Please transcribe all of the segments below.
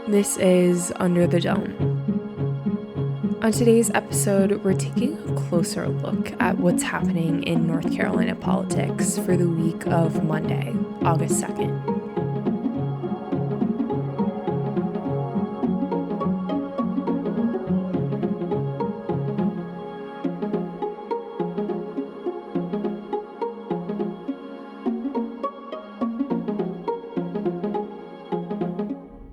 This is Under the Dome. On today's episode, we're taking a closer look at what's happening in North Carolina politics for the week of Monday, August 2nd.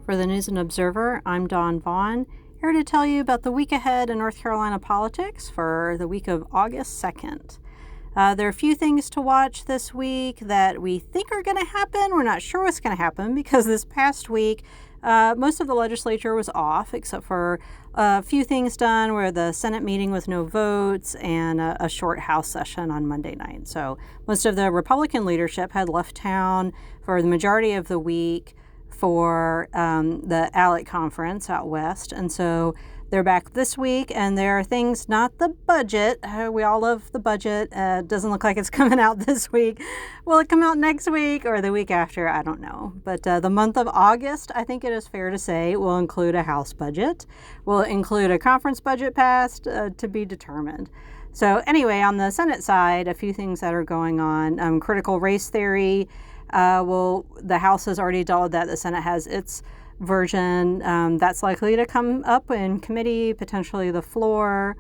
For the News and Observer, I'm Dawn Vaughan, here to tell you about the week ahead in North Carolina politics for the week of August 2nd. There are a few things to watch this week that we think are going to happen. We're not sure what's going to happen because this past week, most of the legislature was off, except for a few things done where the Senate meeting with no votes and a short House session on Monday night. So most of the Republican leadership had left town for the majority of the week for the ALEC conference out west. And so they're back this week, and there are things, not the budget. We all love the budget. Doesn't look like it's coming out this week. Will it come out next week or the week after? I don't know. But the month of August, I think it is fair to say, will include a House budget. Will include a conference budget passed to be determined. So anyway, on the Senate side, a few things that are going on. Critical race theory. The House has already dealt with that. The Senate has its version. That's likely to come up in committee, potentially the floor.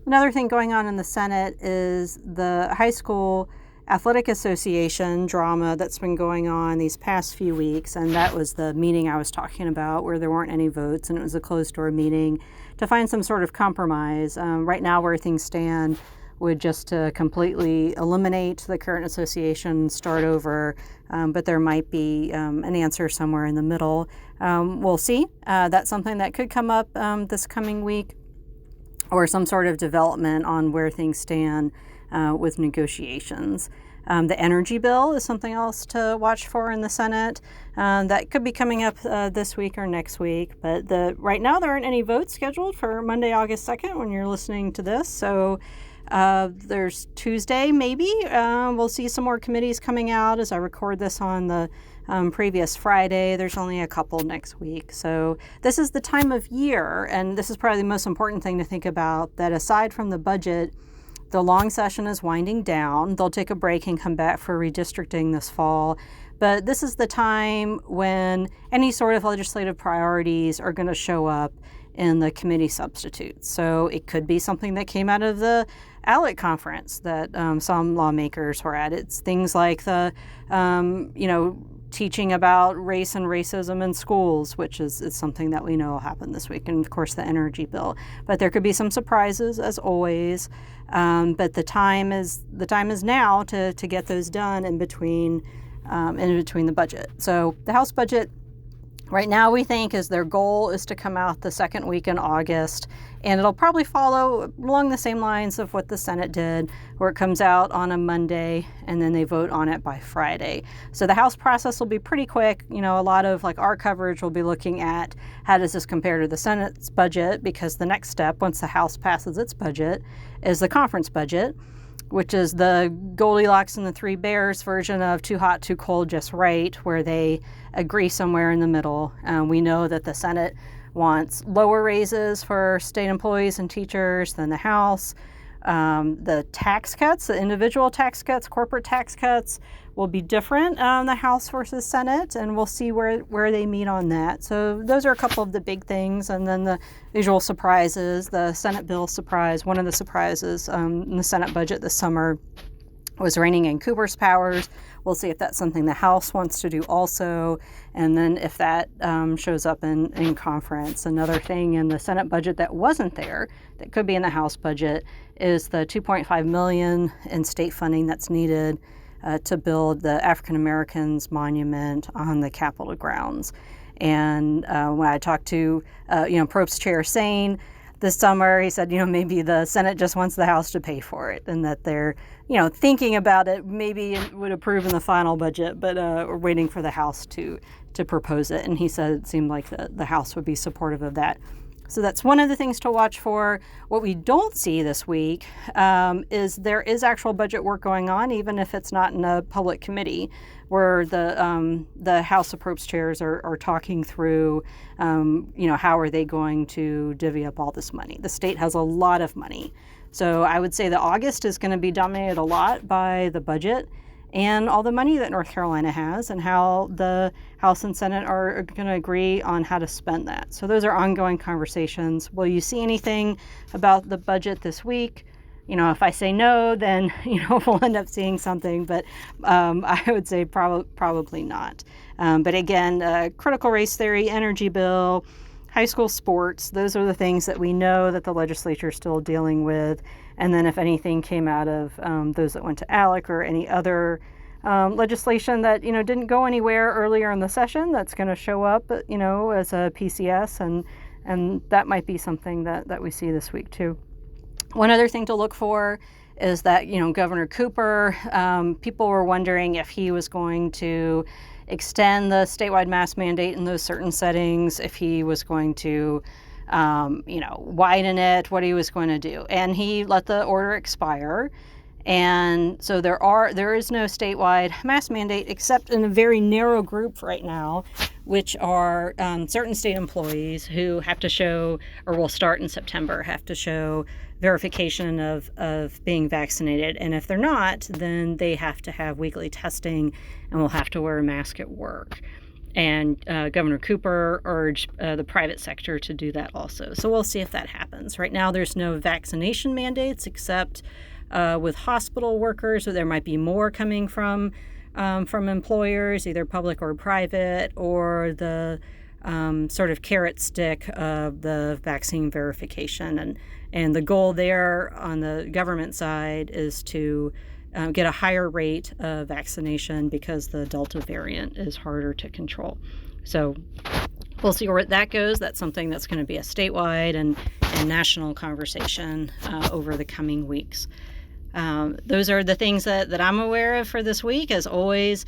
Another thing going on in the Senate is the high school athletic association drama that's been going on these past few weeks. And that was the meeting I was talking about where there weren't any votes and it was a closed-door meeting to find some sort of compromise. Right now where things stand would just to completely eliminate the current association, start over, but there might be an answer somewhere in the middle. We'll see. That's something that could come up this coming week, or some sort of development on where things stand with negotiations. The energy bill is something else to watch for in the Senate. That could be coming up this week or next week, but right now there aren't any votes scheduled for Monday, August 2nd when you're listening to this, so there's Tuesday, maybe. We'll see some more committees coming out as I record this on the previous Friday. There's only a couple next week. So this is the time of year, and this is probably the most important thing to think about, that aside from the budget, the long session is winding down. They'll take a break and come back for redistricting this fall. But this is the time when any sort of legislative priorities are going to show up in the committee substitutes. So it could be something that came out of the ALEC conference that some lawmakers were at. It's things like the, teaching about race and racism in schools, which is something that we know will happen this week, and of course the energy bill. But there could be some surprises, as always. But the time is now to get those done in between the budget. So the House budget, right now, we think their goal is to come out the second week in August, and it'll probably follow along the same lines of what the Senate did, where it comes out on a Monday and then they vote on it by Friday. So the House process will be pretty quick. A lot of our coverage will be looking at how does this compare to the Senate's budget, because the next step, once the House passes its budget, is the conference budget, which is the Goldilocks and the Three Bears version of too hot, too cold, just right, where they agree somewhere in the middle. We know that the Senate wants lower raises for state employees and teachers than the House. The tax cuts, the individual tax cuts, corporate tax cuts, will be different, the House versus Senate, and we'll see where they meet on that. So those are a couple of the big things, and then the usual surprises. The Senate bill surprise, one of the surprises in the Senate budget this summer was reining in Cooper's powers. We'll see if that's something the House wants to do also, and then if that shows up in conference. Another thing in the Senate budget that wasn't there, that could be in the House budget, is the $2.5 million in state funding that's needed to build the African Americans monument on the Capitol grounds. And when I talked to Probst Chair Sane this summer, he said, maybe the Senate just wants the House to pay for it, and that they're, thinking about it, maybe it would approve in the final budget, but we're waiting for the House to propose it. And he said it seemed like the House would be supportive of that. So that's one of the things to watch for. What we don't see this week is there is actual budget work going on, even if it's not in a public committee, where the House Appropriations chairs are talking through, how are they going to divvy up all this money. The state has a lot of money. So I would say that August is going to be dominated a lot by the budget and all the money that North Carolina has and how the House and Senate are going to agree on how to spend that. So those are ongoing conversations. Will you see anything about the budget this week? If I say no, then, we'll end up seeing something, but I would say probably not. But again, critical race theory, energy bill, high school sports, those are the things that we know that the legislature is still dealing with. And then if anything came out of those that went to ALEC or any other legislation that, didn't go anywhere earlier in the session, that's going to show up, as a PCS. And that might be something that we see this week too. One other thing to look for is that, Governor Cooper, people were wondering if he was going to extend the statewide mask mandate in those certain settings, if he was going to widen it, what he was going to do. And he let the order expire. And so there is no statewide mask mandate except in a very narrow group right now, which are certain state employees who have to show, or will start in September, have to show verification of being vaccinated. And if they're not, then they have to have weekly testing and will have to wear a mask at work. And Governor Cooper urged the private sector to do that also. So we'll see if that happens. Right now, there's no vaccination mandates except with hospital workers. So there might be more coming from employers, either public or private, or the sort of carrot stick of the vaccine verification. And the goal there on the government side is to get a higher rate of vaccination because the Delta variant is harder to control. So we'll see where that goes. That's something that's going to be a statewide and national conversation over the coming weeks. Those are the things that I'm aware of for this week. As always,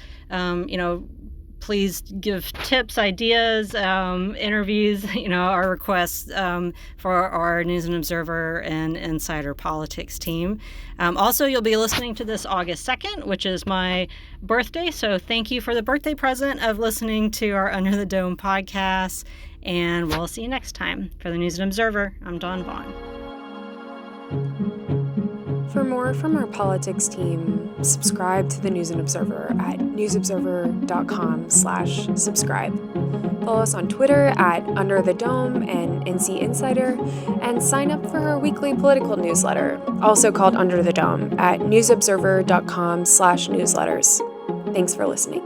please give tips, ideas, interviews, our requests for our News and Observer and Insider Politics team. Also, you'll be listening to this August 2nd, which is my birthday. So thank you for the birthday present of listening to our Under the Dome podcast. And we'll see you next time. For the News and Observer, I'm Dawn Vaughan. For more from our politics team, subscribe to the News and Observer at newsobserver.com/subscribe. Follow us on Twitter at Under the Dome and NC Insider, and sign up for our weekly political newsletter, also called Under the Dome, at newsobserver.com/newsletters. Thanks for listening.